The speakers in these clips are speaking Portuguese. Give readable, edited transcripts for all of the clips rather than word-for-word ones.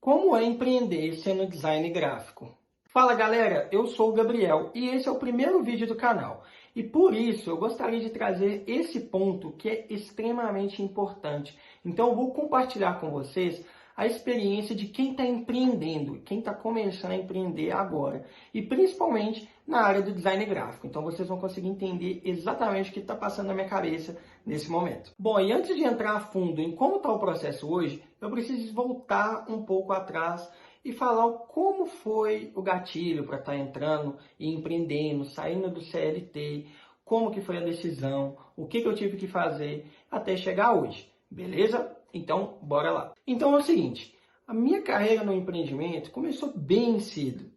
Como é empreender sendo design gráfico? Fala galera, eu sou o Gabriel e esse é o primeiro vídeo do canal. E por isso eu gostaria de trazer esse ponto que é extremamente importante. Então eu vou compartilhar com vocês a experiência de quem está empreendendo, quem está começando a empreender agora. E principalmente na área do design gráfico. Então vocês vão conseguir entender exatamente o que está passando na minha cabeça nesse momento. Bom, e antes de entrar a fundo em como está o processo hoje, eu preciso voltar um pouco atrás e falar como foi o gatilho para estar entrando e empreendendo, saindo do CLT, como que foi a decisão, o que eu tive que fazer até chegar hoje, beleza? Então, bora lá. Então é o seguinte, a minha carreira no empreendimento começou bem cedo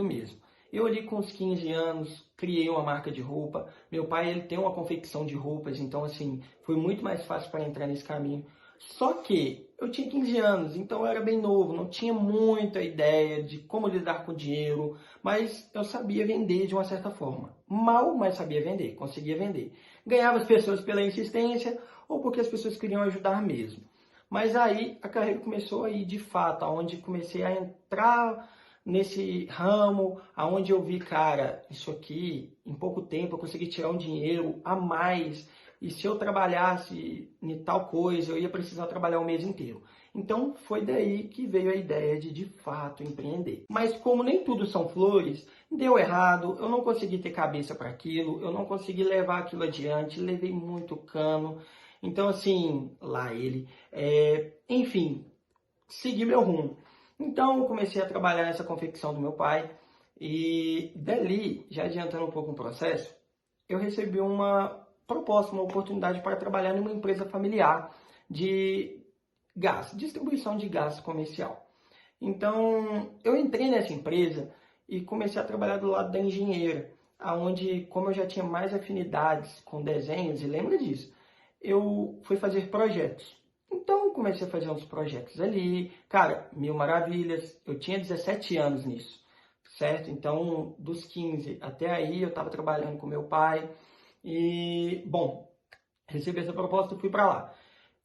mesmo. Eu ali com uns 15 anos, criei uma marca de roupa. Meu pai ele tem uma confecção de roupas, então assim, foi muito mais fácil para entrar nesse caminho. Só que eu tinha 15 anos, então eu era bem novo, não tinha muita ideia de como lidar com dinheiro, mas eu sabia vender de uma certa forma. Mal, mas sabia vender, conseguia vender. Ganhava as pessoas pela insistência ou porque as pessoas queriam ajudar mesmo. Mas aí a carreira começou aí de fato, onde comecei a entrar nesse ramo, aonde eu vi, cara, isso aqui, em pouco tempo eu consegui tirar um dinheiro a mais, e se eu trabalhasse em tal coisa, eu ia precisar trabalhar o mês inteiro. Então foi daí que veio a ideia de fato empreender. Mas como nem tudo são flores, deu errado, eu não consegui ter cabeça para aquilo, eu não consegui levar aquilo adiante, levei muito cano. Então assim, lá ele, enfim, segui meu rumo. Então, eu comecei a trabalhar nessa confecção do meu pai e dali, já adiantando um pouco o processo, eu recebi uma proposta, uma oportunidade para trabalhar numa empresa familiar de gás, distribuição de gás comercial. Então, eu entrei nessa empresa e comecei a trabalhar do lado da engenheira, aonde, como eu já tinha mais afinidades com desenhos, e lembra disso, eu fui fazer projetos. Então, comecei a fazer uns projetos ali. Cara, mil maravilhas. Eu tinha 17 anos nisso, certo? Então, dos 15 até aí, eu estava trabalhando com meu pai. E, bom, recebi essa proposta e fui para lá.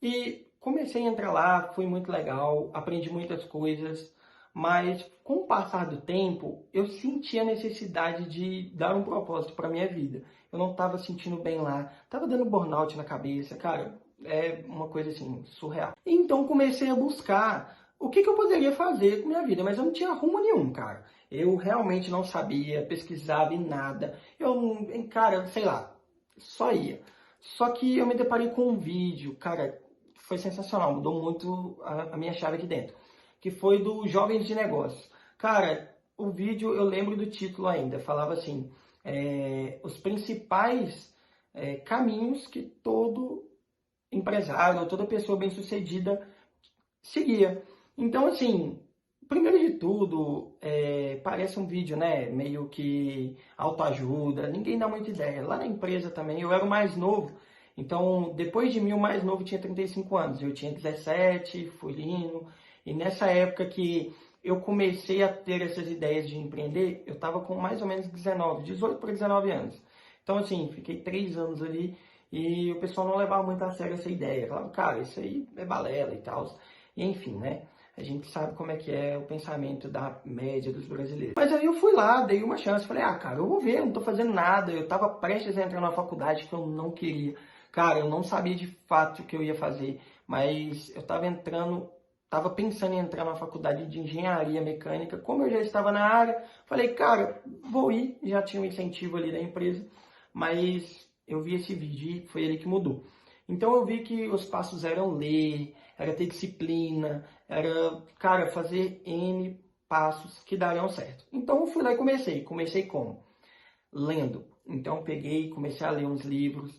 E comecei a entrar lá, foi muito legal, aprendi muitas coisas. Mas, com o passar do tempo, eu senti a necessidade de dar um propósito para minha vida. Eu não estava sentindo bem lá, estava dando burnout na cabeça, cara, é uma coisa assim, surreal. Então comecei a buscar o que eu poderia fazer com minha vida, mas eu não tinha rumo nenhum, cara. Eu realmente não sabia, pesquisava em nada. Cara, sei lá, só ia. Só que eu me deparei com um vídeo, cara, foi sensacional, mudou muito a minha chave aqui dentro, que foi do Jovens de Negócios. Cara, o vídeo, eu lembro do título ainda, falava assim, os principais caminhos que todo empresário ou toda pessoa bem-sucedida seguia. Então, assim, primeiro de tudo, parece um vídeo, né, meio que autoajuda, ninguém dá muita ideia. Lá na empresa também, eu era o mais novo, então, depois de mim, o mais novo tinha 35 anos, eu tinha 17, fui lindo, e nessa época que eu comecei a ter essas ideias de empreender, eu estava com mais ou menos 19, 18 para 19 anos. Então, assim, fiquei 3 anos ali e o pessoal não levava muito a sério essa ideia. Falava, cara, isso aí é balela e tal. E, enfim, né? A gente sabe como é que é o pensamento da média dos brasileiros. Mas aí eu fui lá, dei uma chance, falei, ah, cara, eu vou ver, eu não tô fazendo nada. Eu tava prestes a entrar na faculdade que eu não queria. Cara, eu não sabia de fato o que eu ia fazer, mas eu tava pensando em entrar na faculdade de engenharia mecânica. Como eu já estava na área, falei, cara, vou ir, já tinha um incentivo ali da empresa, mas eu vi esse vídeo e foi ele que mudou. Então eu vi que os passos eram ler, era ter disciplina, era, cara, fazer N passos que dariam certo. Então eu fui lá e comecei. Comecei como? Lendo. Então eu peguei, comecei a ler uns livros.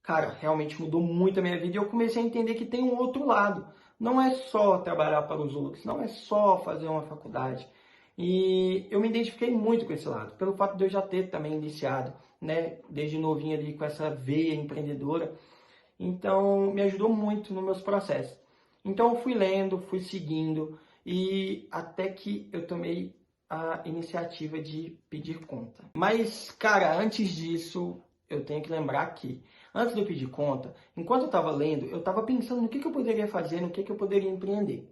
Cara, realmente mudou muito a minha vida e eu comecei a entender que tem um outro lado. Não é só trabalhar para os outros, não é só fazer uma faculdade. E eu me identifiquei muito com esse lado, pelo fato de eu já ter também iniciado, né, desde novinho ali com essa veia empreendedora. Então, me ajudou muito nos meus processos. Então, eu fui lendo, fui seguindo e até que eu tomei a iniciativa de pedir conta. Mas, cara, antes disso, eu tenho que lembrar que, antes de eu pedir conta, enquanto eu estava lendo, eu estava pensando no que eu poderia fazer, no que eu poderia empreender.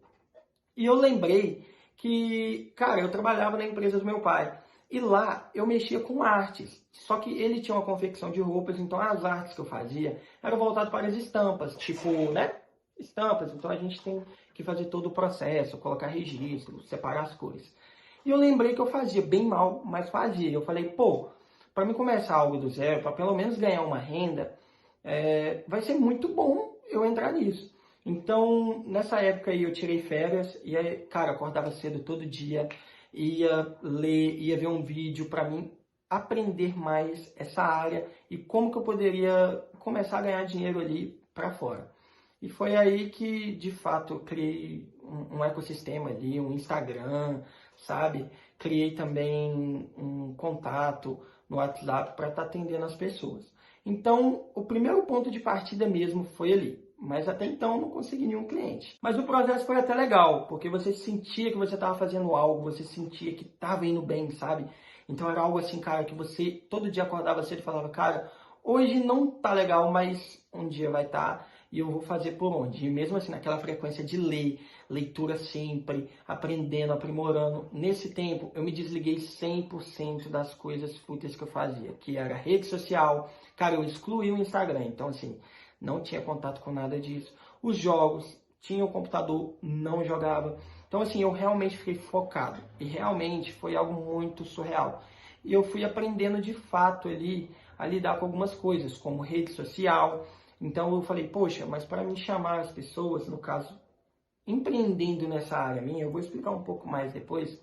E eu lembrei que, cara, eu trabalhava na empresa do meu pai. E lá eu mexia com artes. Só que ele tinha uma confecção de roupas, então as artes que eu fazia eram voltadas para as estampas, tipo, né? Estampas. Então a gente tem que fazer todo o processo, colocar registro, separar as cores. E eu lembrei que eu fazia bem mal, mas fazia. Eu falei, pô, para mim começar algo do zero, para pelo menos ganhar uma renda, vai ser muito bom eu entrar nisso. Então, nessa época aí eu tirei férias e aí, cara, acordava cedo todo dia, ia ler, ia ver um vídeo para mim aprender mais essa área e como que eu poderia começar a ganhar dinheiro ali para fora. E foi aí que, de fato, eu criei um ecossistema ali, um Instagram, sabe? Criei também um contato no WhatsApp para estar atendendo as pessoas. Então, o primeiro ponto de partida mesmo foi ali. Mas até então não consegui nenhum cliente. Mas o processo foi até legal, porque você sentia que você estava fazendo algo, você sentia que estava indo bem, sabe? Então era algo assim, cara, que você todo dia acordava cedo e falava, cara, hoje não tá legal, mas um dia vai estar e eu vou fazer por onde. E mesmo assim, naquela frequência de ler, leitura sempre, aprendendo, aprimorando. Nesse tempo, eu me desliguei 100% das coisas fúteis que eu fazia, que era rede social. Cara, eu excluí o Instagram, então assim, não tinha contato com nada disso. Os jogos, tinha o computador, não jogava. Então assim, eu realmente fiquei focado. E realmente foi algo muito surreal. E eu fui aprendendo de fato ali a lidar com algumas coisas, como rede social. Então eu falei, poxa, mas para me chamar as pessoas, no caso, empreendendo nessa área minha, eu vou explicar um pouco mais depois,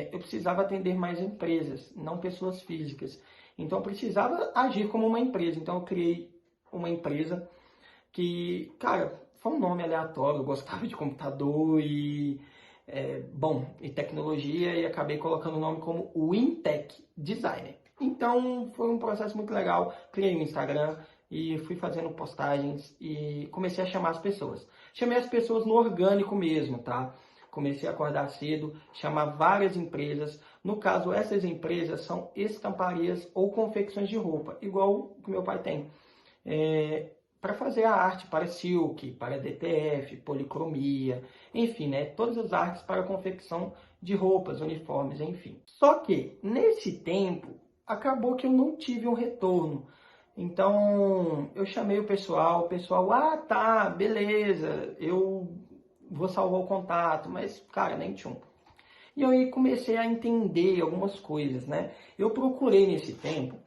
eu precisava atender mais empresas, não pessoas físicas. Então eu precisava agir como uma empresa. Então eu criei uma empresa que, cara, foi um nome aleatório, eu gostava de computador e tecnologia e acabei colocando o nome como Wintech Designer. Então foi um processo muito legal, criei um Instagram e fui fazendo postagens e comecei a chamar as pessoas. Chamei as pessoas no orgânico mesmo, tá? Comecei a acordar cedo, chamar várias empresas. No caso, essas empresas são estamparias ou confecções de roupa, igual o que meu pai tem. Para fazer a arte para silk, para DTF, policromia, enfim, né, todas as artes para confecção de roupas, uniformes, enfim. Só que nesse tempo acabou que eu não tive um retorno. Então eu chamei o pessoal, ah tá, beleza, eu vou salvar o contato, mas cara, nem tinha um. E aí comecei a entender algumas coisas, né? Eu procurei nesse tempo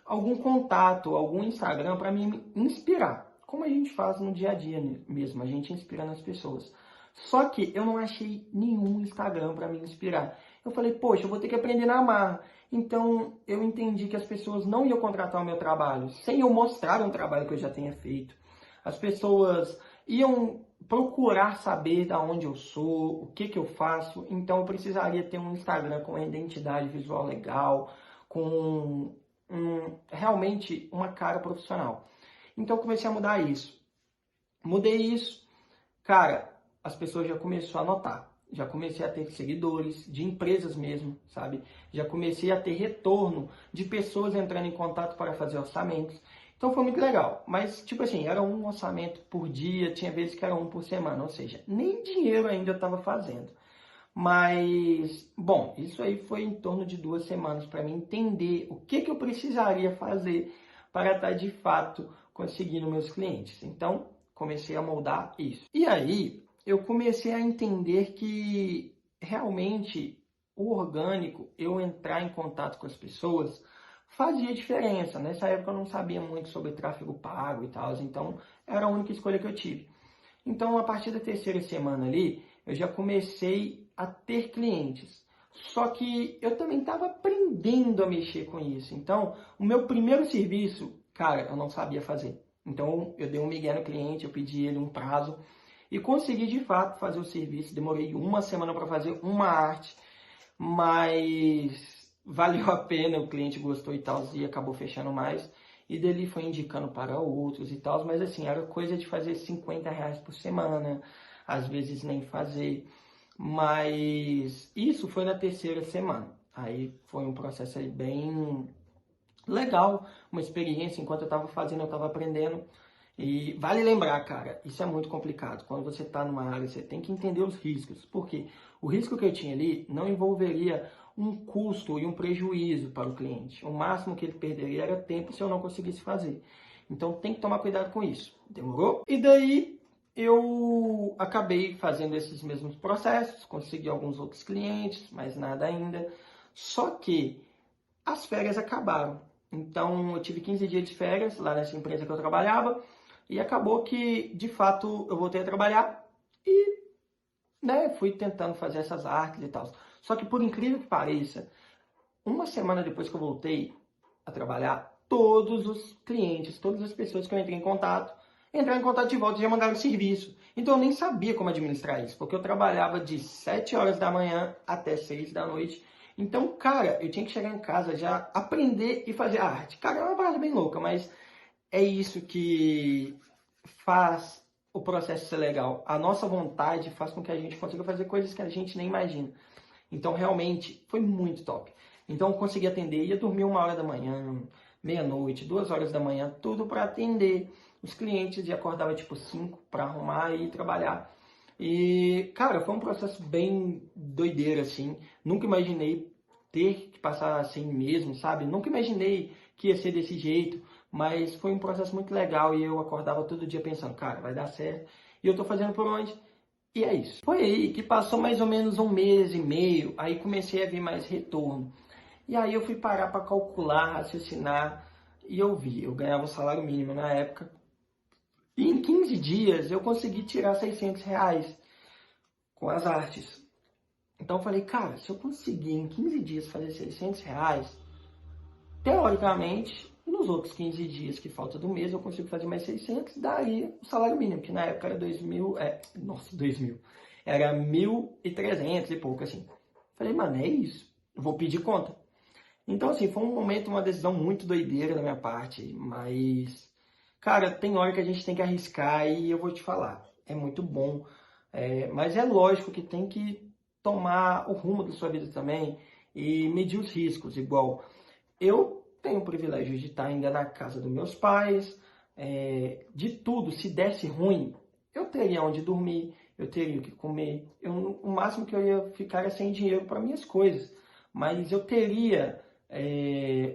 algum contato, algum Instagram para me inspirar, como a gente faz no dia a dia mesmo, a gente inspira nas pessoas. Só que eu não achei nenhum Instagram para me inspirar. Eu falei, poxa, eu vou ter que aprender na marra. Então eu entendi que as pessoas não iam contratar o meu trabalho sem eu mostrar um trabalho que eu já tenha feito. As pessoas iam procurar saber da onde eu sou, o que eu faço. Então eu precisaria ter um Instagram com uma identidade visual legal, com realmente uma cara profissional. Então eu comecei a mudar isso. Mudei isso, cara, as pessoas já começaram a notar. Já comecei a ter seguidores de empresas mesmo, sabe? Já comecei a ter retorno de pessoas entrando em contato para fazer orçamentos. Então foi muito legal. Mas, tipo assim, era um orçamento por dia, tinha vezes que era um por semana. Ou seja, nem dinheiro ainda eu estava fazendo. Mas, bom, isso aí foi em torno de 2 semanas para mim entender o que eu precisaria fazer para estar de fato conseguindo meus clientes. Então, comecei a moldar isso. E aí, eu comecei a entender que realmente o orgânico, eu entrar em contato com as pessoas, fazia diferença. Nessa época eu não sabia muito sobre tráfego pago e tal, então era a única escolha que eu tive. Então, a partir da terceira semana ali, eu já comecei a ter clientes. Só que eu também estava aprendendo a mexer com isso. Então, o meu primeiro serviço, cara, eu não sabia fazer. Então, eu dei um migué no cliente, eu pedi ele um prazo e consegui de fato fazer o serviço. Demorei 1 semana para fazer uma arte, mas valeu a pena, o cliente gostou e tal, e acabou fechando mais. E dele foi indicando para outros e tal, mas assim, era coisa de fazer R$ 50 por semana, às vezes nem fazer. Mas isso foi na terceira semana. Aí foi um processo aí bem legal, uma experiência. Enquanto eu estava fazendo, eu estava aprendendo. E vale lembrar, cara, isso é muito complicado. Quando você está numa área, você tem que entender os riscos. Por quê? O risco que eu tinha ali não envolveria um custo e um prejuízo para o cliente. O máximo que ele perderia era tempo se eu não conseguisse fazer. Então tem que tomar cuidado com isso. Demorou? E daí eu acabei fazendo esses mesmos processos, consegui alguns outros clientes, mas nada ainda. Só que as férias acabaram. Então eu tive 15 dias de férias lá nessa empresa que eu trabalhava e acabou que, de fato, eu voltei a trabalhar e, né, fui tentando fazer essas artes e tal. Só que, por incrível que pareça, uma semana depois que eu voltei a trabalhar, todos os clientes, todas as pessoas que eu entrei em contato, entraram em contato de volta e já mandaram serviço. Então eu nem sabia como administrar isso, porque eu trabalhava de 7 horas da manhã até 6 da noite. Então, cara, eu tinha que chegar em casa já aprender e fazer arte. Cara, é uma parada bem louca, mas é isso que faz o processo ser legal. A nossa vontade faz com que a gente consiga fazer coisas que a gente nem imagina. Então, realmente, foi muito top. Então, eu consegui atender, ia dormir 1 hora da manhã, meia-noite, 2 horas da manhã, tudo para atender os clientes e acordava tipo 5 para arrumar e ir trabalhar. E, cara, foi um processo bem doideiro, assim. Nunca imaginei ter que passar assim mesmo, sabe? Nunca imaginei que ia ser desse jeito, mas foi um processo muito legal e eu acordava todo dia pensando, cara, vai dar certo. E eu tô fazendo por onde? E é isso. Foi aí que passou mais ou menos 1 mês e meio, aí comecei a ver mais retorno. E aí eu fui parar para calcular, raciocinar, e eu vi, eu ganhava o salário mínimo na época. E em 15 dias eu consegui tirar R$ 600 com as artes. Então eu falei, cara, se eu conseguir em 15 dias fazer R$ 600, teoricamente, nos outros 15 dias que falta do mês eu consigo fazer mais 600, daria o salário mínimo, que na época era 2.000, nossa, 2.000, era 1.300 e pouco, assim. Falei, mano, é isso, eu vou pedir conta. Então, assim, foi um momento, uma decisão muito doideira da minha parte, mas, cara, tem hora que a gente tem que arriscar e eu vou te falar, é muito bom, mas é lógico que tem que tomar o rumo da sua vida também e medir os riscos, igual eu tenho o privilégio de estar ainda na casa dos meus pais, de tudo, se desse ruim, eu teria onde dormir, eu teria o que comer, o máximo que eu ia ficar era sem dinheiro para minhas coisas, mas eu teria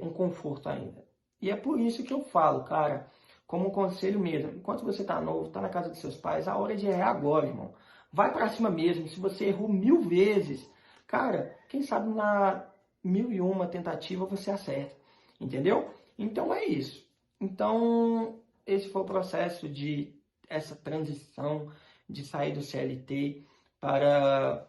um conforto ainda. E é por isso que eu falo, cara, como um conselho mesmo, enquanto você está novo, está na casa dos seus pais, a hora de errar é agora, irmão. Vai para cima mesmo, se você errou 1000 vezes, cara, quem sabe na 1001 tentativa você acerta, entendeu? Então é isso. Então, esse foi o processo de essa transição de sair do CLT para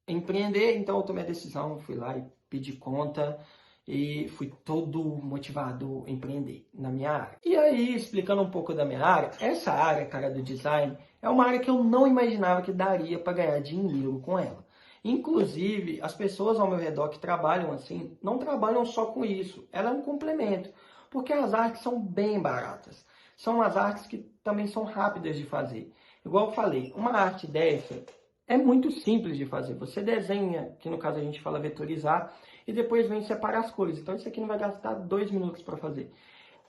empreender. Então eu tomei a decisão, fui lá e pedi conta e fui todo motivado a empreender na minha área. E aí, explicando um pouco da minha área, essa área, cara, do design, é uma área que eu não imaginava que daria para ganhar dinheiro com ela. Inclusive, as pessoas ao meu redor que trabalham assim, não trabalham só com isso, ela é um complemento, porque as artes são bem baratas. São as artes que também são rápidas de fazer. Igual eu falei, uma arte dessa é muito simples de fazer. Você desenha, que no caso a gente fala vetorizar, e depois vem separar as cores. Então isso aqui não vai gastar 2 minutos para fazer.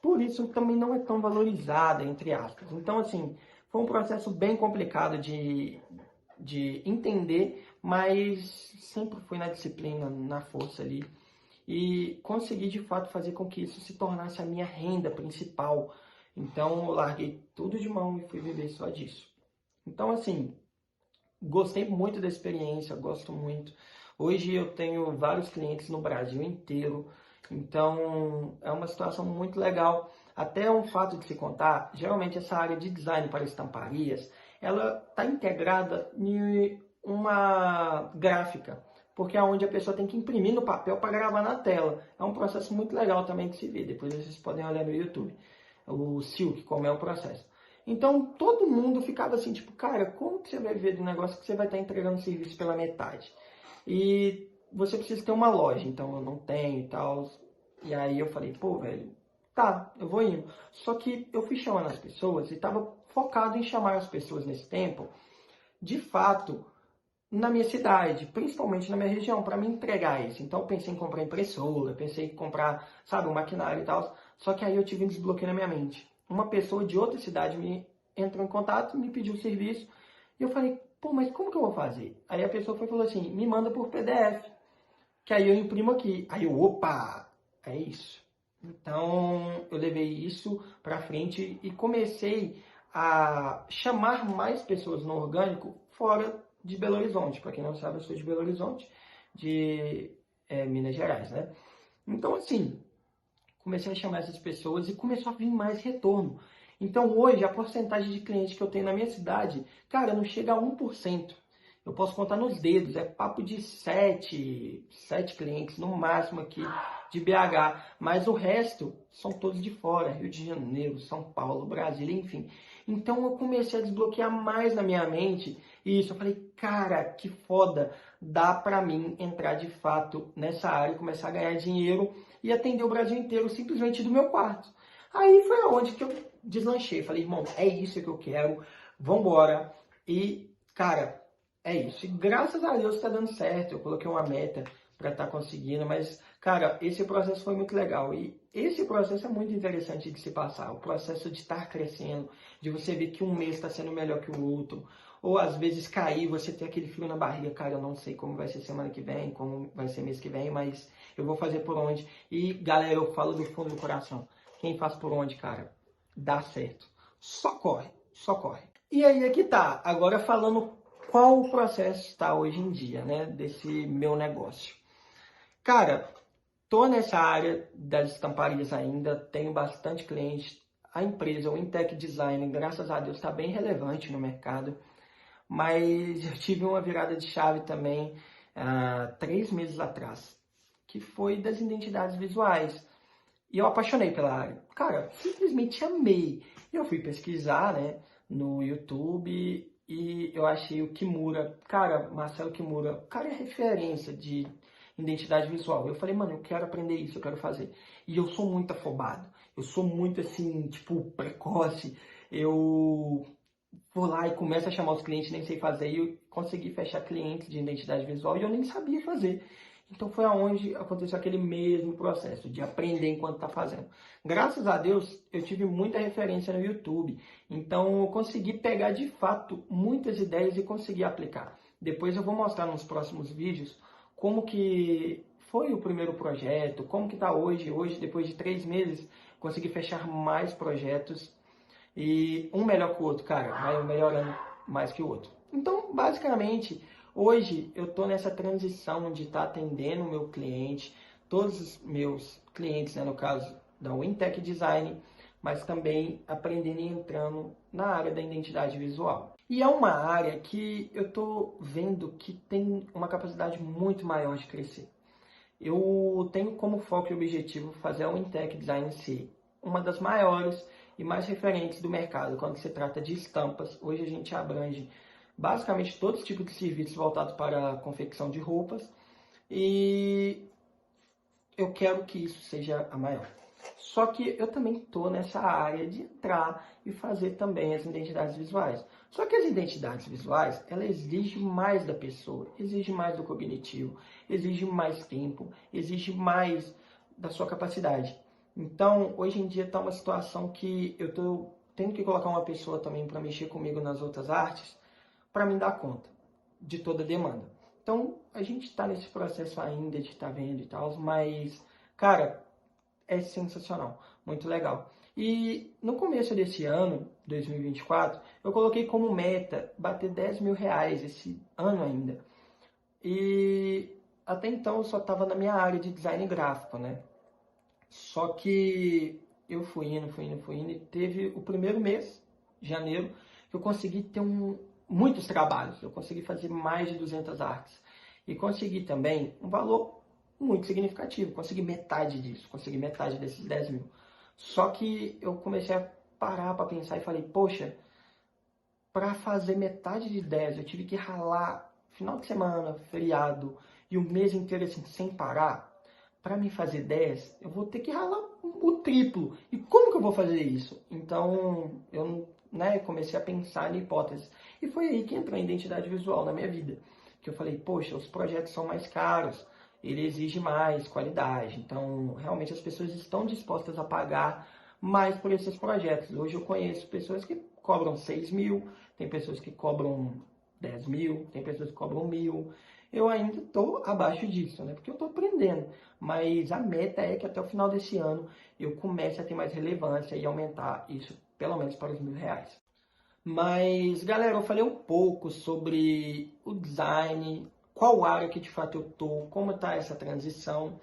Por isso também não é tão valorizada, entre aspas. Então, assim, foi um processo bem complicado de entender, mas sempre fui na disciplina, na força ali. E consegui, de fato, fazer com que isso se tornasse a minha renda principal. Então, eu larguei tudo de mão e fui viver só disso. Então, assim, gostei muito da experiência, gosto muito. Hoje eu tenho vários clientes no Brasil inteiro, então é uma situação muito legal. Até um fato de se contar, geralmente essa área de design para estamparias, ela está integrada em uma gráfica, porque é onde a pessoa tem que imprimir no papel para gravar na tela. É um processo muito legal também de se ver, depois vocês podem olhar no YouTube, o Silk, como é o processo. Então, todo mundo ficava assim, tipo, cara, como que você vai viver de um negócio que você vai estar entregando serviço pela metade? E você precisa ter uma loja, então eu não tenho e tal. E aí eu falei, pô, velho, tá, eu vou indo. Só que eu fui chamando as pessoas e estava focado em chamar as pessoas nesse tempo, de fato, na minha cidade, principalmente na minha região, para me entregar isso. Então eu pensei em comprar impressora, pensei em comprar, sabe, um maquinário e tal. Só que aí eu tive um desbloqueio na minha mente. uma pessoa de outra cidade me entrou em contato, me pediu o serviço, e eu falei, pô, mas como que eu vou fazer? Aí a pessoa falou assim, me manda por PDF, que aí eu imprimo aqui. Aí eu, opa, é isso. Então eu levei isso para frente e comecei a chamar mais pessoas no orgânico fora de Belo Horizonte. Para quem não sabe, eu sou de Belo Horizonte, de Minas Gerais, né? Então, assim, comecei a chamar essas pessoas e começou a vir mais retorno. Então, hoje, a porcentagem de clientes que eu tenho na minha cidade, cara, não chega a 1%. Eu posso contar nos dedos, é papo de 7 clientes no máximo aqui de BH, mas o resto são todos de fora, Rio de Janeiro, São Paulo, Brasília, enfim. Então eu comecei a desbloquear mais na minha mente isso. Eu falei, cara, que foda, dá pra mim entrar de fato nessa área, começar a ganhar dinheiro e atender o Brasil inteiro simplesmente do meu quarto. Aí foi aonde que eu deslanchei. Falei, irmão, é isso que eu quero, vambora. E, cara, é isso. E graças a Deus está dando certo. Eu coloquei uma meta para estar conseguindo, mas, cara, esse processo foi muito legal. E esse processo é muito interessante de se passar. O processo de estar crescendo, de você ver que um mês está sendo melhor que o outro. Ou às vezes cair, você ter aquele frio na barriga, cara, eu não sei como vai ser semana que vem, como vai ser mês que vem, mas eu vou fazer por onde. E, galera, eu falo do fundo do coração. Quem faz por onde, cara, dá certo. Só corre, só corre. E aí é que tá. Agora falando qual o processo está hoje em dia, né, desse meu negócio. Cara, tô nessa área das estamparias ainda, tenho bastante cliente. A empresa, o Intec Design, graças a Deus, está bem relevante no mercado. Mas eu tive uma virada de chave também 3 meses atrás, que foi das identidades visuais. E eu apaixonei pela área. Cara, simplesmente amei. Eu fui pesquisar, né, no YouTube e eu achei o Kimura. Cara, Marcelo Kimura, o cara é referência de identidade visual. Eu falei, mano, eu quero aprender isso, eu quero fazer. E eu sou muito afobado. Eu sou muito, assim, tipo, precoce. Eu vou lá e começo a chamar os clientes, nem sei fazer, e eu consegui fechar clientes de identidade visual e eu nem sabia fazer. Então foi aonde aconteceu aquele mesmo processo de aprender enquanto está fazendo. Graças a Deus eu tive muita referência no YouTube, então eu consegui pegar de fato muitas ideias e conseguir aplicar. Depois eu vou mostrar nos próximos vídeos como que foi o primeiro projeto, como que está hoje. Hoje, depois de 3 meses, consegui fechar mais projetos e um melhor que o outro, cara, vai melhorando mais que o outro. Então, basicamente, hoje eu estou nessa transição de estar atendendo o meu cliente, todos os meus clientes, né, no caso da Wintec Design, mas também aprendendo e entrando na área da identidade visual. E é uma área que eu estou vendo que tem uma capacidade muito maior de crescer. Eu tenho como foco e objetivo fazer a Wintec Design ser uma das maiores e mais referentes do mercado quando se trata de estampas. Hoje a gente abrange basicamente todos os tipos de serviços voltados para a confecção de roupas e eu quero que isso seja a maior. Só que eu também estou nessa área de entrar e fazer também as identidades visuais. Só que as identidades visuais, ela exige mais da pessoa, exige mais do cognitivo, exige mais tempo, exige mais da sua capacidade. Então, hoje em dia está uma situação que eu estou tendo que colocar uma pessoa também para mexer comigo nas outras artes, para me dar conta de toda a demanda. Então, a gente está nesse processo ainda de estar vendo e tal, mas, cara, é sensacional, muito legal. E no começo desse ano, 2024, eu coloquei como meta bater 10 mil reais esse ano ainda. E até então eu só estava na minha área de design gráfico, né? Só que eu fui indo, e teve o primeiro mês, janeiro, que eu consegui ter muitos trabalhos. Eu consegui fazer mais de 200 artes. E consegui também um valor muito significativo. Consegui metade disso, consegui metade desses 10 mil. Só que eu comecei a parar para pensar e falei, poxa, para fazer metade de 10 eu tive que ralar final de semana, feriado e o mês inteiro assim, sem parar. Para me fazer 10, eu vou ter que ralar o triplo. E como que eu vou fazer isso? Então, eu comecei a pensar em hipóteses. E foi aí que entrou a identidade visual na minha vida. Que eu falei, poxa, os projetos são mais caros, ele exige mais qualidade. Então, realmente as pessoas estão dispostas a pagar mais por esses projetos. Hoje eu conheço pessoas que cobram 6 mil, tem pessoas que cobram 10 mil, tem pessoas que cobram 1.000. Eu ainda estou abaixo disso, né? Porque eu estou aprendendo. Mas a meta é que até o final desse ano eu comece a ter mais relevância e aumentar isso pelo menos para os R$ 1.000. Mas, galera, eu falei um pouco sobre o design, qual área que de fato eu tô, como está essa transição.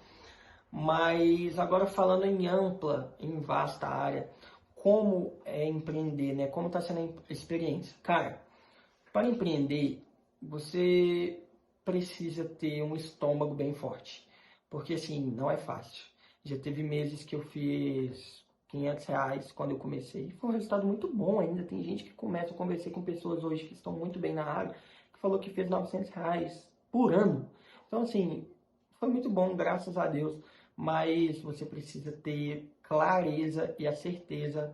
Mas agora falando em ampla, em vasta área, como é empreender, né? Como está sendo a experiência? Cara, para empreender, você precisa ter um estômago bem forte. Porque assim, não é fácil. Já teve meses que eu fiz R$ 500 quando eu comecei. Foi um resultado muito bom ainda. Tem gente que começa, eu conversei com pessoas hoje que estão muito bem na área, que falou que fez R$ 900 por ano. Então assim, foi muito bom, graças a Deus. Mas você precisa ter clareza e a certeza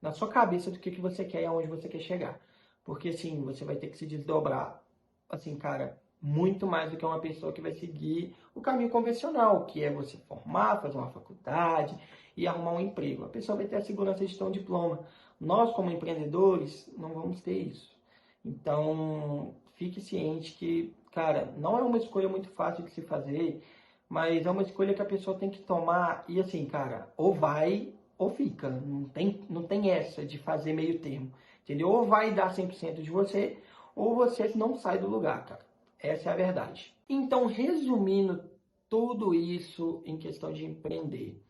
na sua cabeça do que você quer e aonde você quer chegar. Porque assim, você vai ter que se desdobrar, assim, cara, muito mais do que uma pessoa que vai seguir o caminho convencional, que é você formar, fazer uma faculdade e arrumar um emprego. A pessoa vai ter a segurança de ter um diploma. Nós, como empreendedores, não vamos ter isso. Então, fique ciente que, cara, não é uma escolha muito fácil de se fazer, mas é uma escolha que a pessoa tem que tomar e assim, cara, ou vai ou fica. Não tem essa de fazer meio termo, entendeu? Ou vai dar 100% de você, ou você não sai do lugar, cara. Essa é a verdade. Então, resumindo tudo isso em questão de empreender,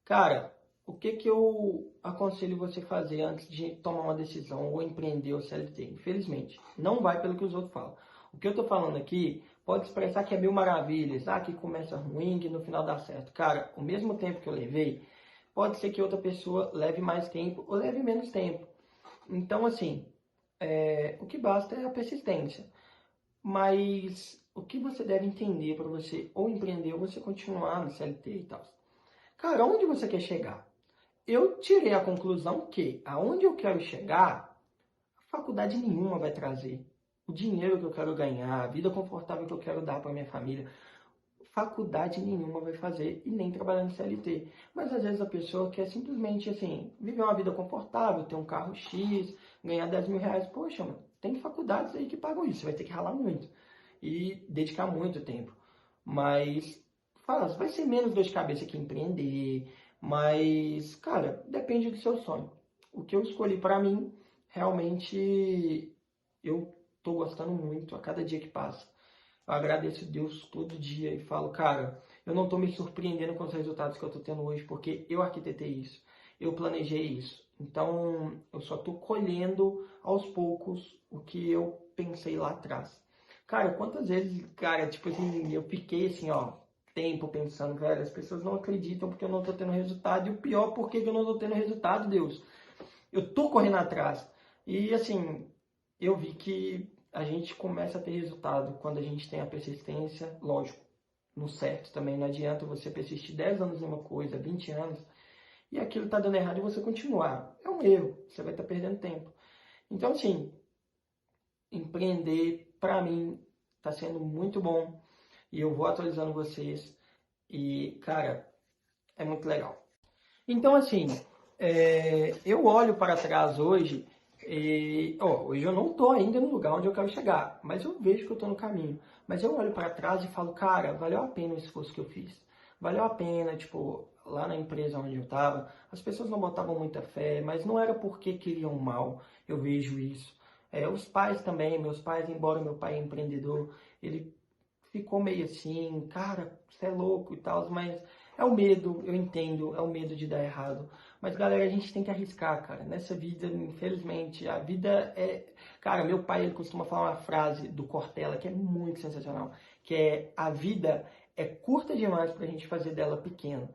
cara, o que eu aconselho você fazer antes de tomar uma decisão ou empreender ou CLT? Infelizmente, não vai pelo que os outros falam. O que eu tô falando aqui pode expressar que é mil maravilhas, que começa ruim e no final dá certo. Cara, o mesmo tempo que eu levei, pode ser que outra pessoa leve mais tempo ou leve menos tempo. Então, assim, o que basta é a persistência. Mas o que você deve entender para você ou empreender ou você continuar no CLT e tal? Cara, onde você quer chegar? Eu tirei a conclusão que aonde eu quero chegar, faculdade nenhuma vai trazer. O dinheiro que eu quero ganhar, a vida confortável que eu quero dar para minha família, faculdade nenhuma vai fazer e nem trabalhar no CLT. Mas às vezes a pessoa quer simplesmente assim, viver uma vida confortável, ter um carro X, ganhar R$ 10.000. Poxa, mano, tem faculdades aí que pagam isso. Você vai ter que ralar muito e dedicar muito tempo. Mas, fala, vai ser menos dor de cabeça que empreender. Mas, cara, depende do seu sonho. O que eu escolhi para mim, realmente, eu tô gostando muito a cada dia que passa. Eu agradeço a Deus todo dia e falo, cara, eu não estou me surpreendendo com os resultados que eu estou tendo hoje, porque eu arquitetei isso, eu planejei isso. Então, eu só estou colhendo aos poucos o que eu pensei lá atrás. Cara, quantas vezes, cara, tipo assim, eu fiquei assim, ó, tempo pensando, velho, as pessoas não acreditam porque eu não estou tendo resultado, e o pior, por que eu não estou tendo resultado, Deus? Eu estou correndo atrás. E assim, eu vi que a gente começa a ter resultado quando a gente tem a persistência, lógico, no certo também. Não adianta você persistir 10 anos numa coisa, 20 anos, e aquilo está dando errado e você continuar. É um erro, você vai estar perdendo tempo. Então, assim, empreender, para mim, está sendo muito bom, e eu vou atualizando vocês, e, cara, é muito legal. Então, assim, eu olho para trás hoje e, hoje eu não estou ainda no lugar onde eu quero chegar, mas eu vejo que eu estou no caminho. Mas eu olho para trás e falo, cara, valeu a pena o esforço que eu fiz. Valeu a pena, tipo, lá na empresa onde eu estava, as pessoas não botavam muita fé, mas não era porque queriam mal, eu vejo isso. Os pais também, meus pais, embora meu pai é empreendedor, ele ficou meio assim, cara, você é louco e tal, mas é o medo, eu entendo, é o medo de dar errado. Mas, galera, a gente tem que arriscar, cara. Nessa vida, infelizmente, a vida é... Cara, meu pai, ele costuma falar uma frase do Cortella que é muito sensacional, que é: a vida é curta demais pra gente fazer dela pequena.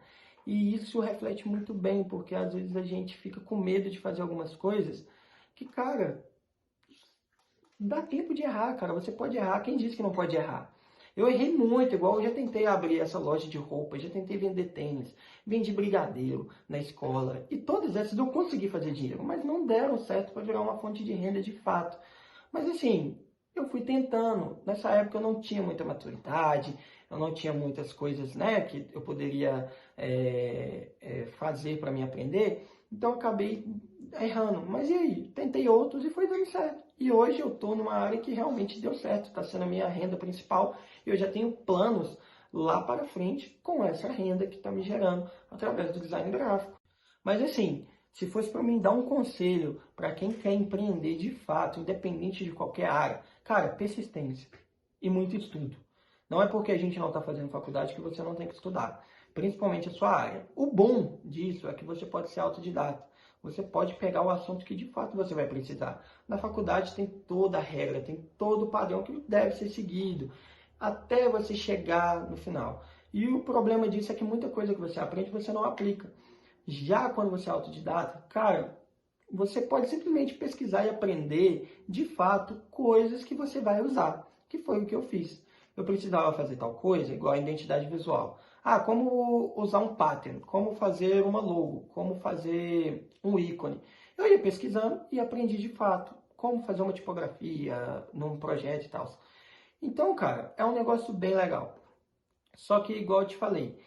E isso reflete muito bem, porque às vezes a gente fica com medo de fazer algumas coisas que, cara, dá tempo de errar, cara. Você pode errar. Quem disse que não pode errar? Eu errei muito, igual eu já tentei abrir essa loja de roupa, já tentei vender tênis, vendi brigadeiro na escola, e todas essas eu consegui fazer dinheiro, mas não deram certo para virar uma fonte de renda de fato. Mas assim, eu fui tentando. Nessa época eu não tinha muita maturidade, eu não tinha muitas coisas, né, que eu poderia fazer para me aprender. Então eu acabei errando. Mas e aí? Tentei outros e foi dando certo. E hoje eu estou numa área que realmente deu certo. Está sendo a minha renda principal. E eu já tenho planos lá para frente com essa renda que está me gerando através do design gráfico. Mas assim, se fosse para mim dar um conselho para quem quer empreender de fato, independente de qualquer área, cara, persistência e muito estudo. Não é porque a gente não está fazendo faculdade que você não tem que estudar, principalmente a sua área. O bom disso é que você pode ser autodidata. Você pode pegar o assunto que de fato você vai precisar. Na faculdade tem toda a regra, tem todo o padrão que deve ser seguido, até você chegar no final. E o problema disso é que muita coisa que você aprende você não aplica. Já quando você é autodidata, cara, você pode simplesmente pesquisar e aprender de fato coisas que você vai usar, que foi o que eu fiz. Eu precisava fazer tal coisa, igual a identidade visual. Ah, como usar um pattern, como fazer uma logo, como fazer um ícone. Eu ia pesquisando e aprendi de fato como fazer uma tipografia num projeto e tal. Então, cara, é um negócio bem legal. Só que, igual eu te falei,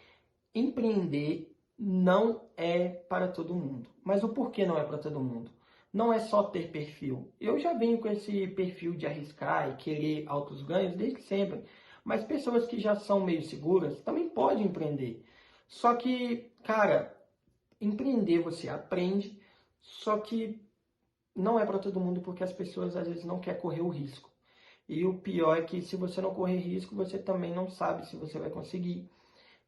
empreender não é para todo mundo. Mas o porquê não é para todo mundo? Não é só ter perfil. Eu já venho com esse perfil de arriscar e querer altos ganhos desde sempre. Mas pessoas que já são meio seguras também podem empreender. Só que, cara, empreender você aprende, só que não é para todo mundo porque as pessoas às vezes não querem correr o risco. E o pior é que se você não correr risco, você também não sabe se você vai conseguir.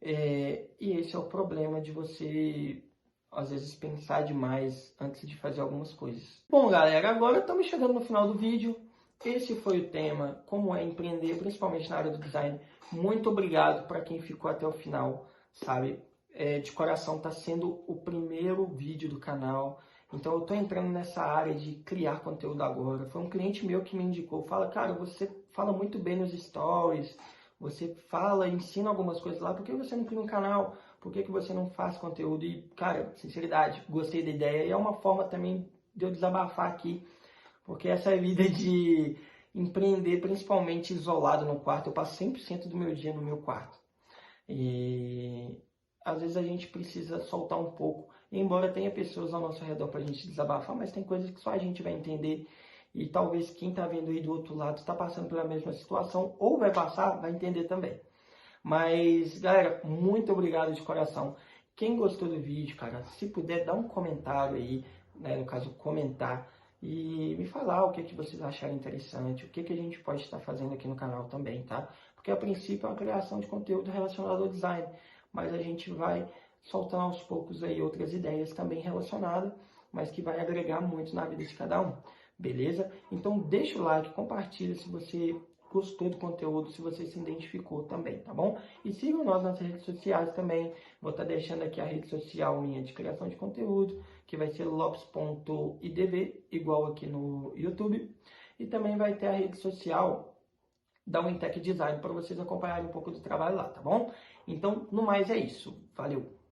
E esse é o problema de você, às vezes, pensar demais antes de fazer algumas coisas. Bom, galera, agora estamos chegando no final do vídeo. Esse foi o tema, como é empreender, principalmente na área do design. Muito obrigado para quem ficou até o final, sabe? De coração, está sendo o primeiro vídeo do canal. Então, eu estou entrando nessa área de criar conteúdo agora. Foi um cliente meu que me indicou. Fala, cara, você fala muito bem nos stories, você fala, ensina algumas coisas lá, por que você não cria um canal? Por que você não faz conteúdo? E, cara, sinceridade, gostei da ideia. E é uma forma também de eu desabafar aqui, porque essa vida de empreender, principalmente isolado no quarto, eu passo 100% do meu dia no meu quarto. E às vezes a gente precisa soltar um pouco, embora tenha pessoas ao nosso redor para a gente desabafar, mas tem coisas que só a gente vai entender. E talvez quem está vendo aí do outro lado está passando pela mesma situação, ou vai passar, vai entender também. Mas, galera, muito obrigado de coração. Quem gostou do vídeo, cara, se puder, dá um comentário aí, né, no caso, comentar, e me falar o que, que vocês acharam interessante, o que, que a gente pode estar fazendo aqui no canal também, tá? Porque, a princípio, é uma criação de conteúdo relacionado ao design, mas a gente vai soltando aos poucos aí outras ideias também relacionadas, mas que vai agregar muito na vida de cada um. Beleza? Então deixa o like, compartilha se você gostou do conteúdo, se você se identificou também, tá bom? E sigam nós nas redes sociais também. Vou estar deixando aqui a rede social minha de criação de conteúdo, que vai ser lopes.idv, igual aqui no YouTube. E também vai ter a rede social da Wintec Design para vocês acompanharem um pouco do trabalho lá, tá bom? Então, no mais é isso. Valeu!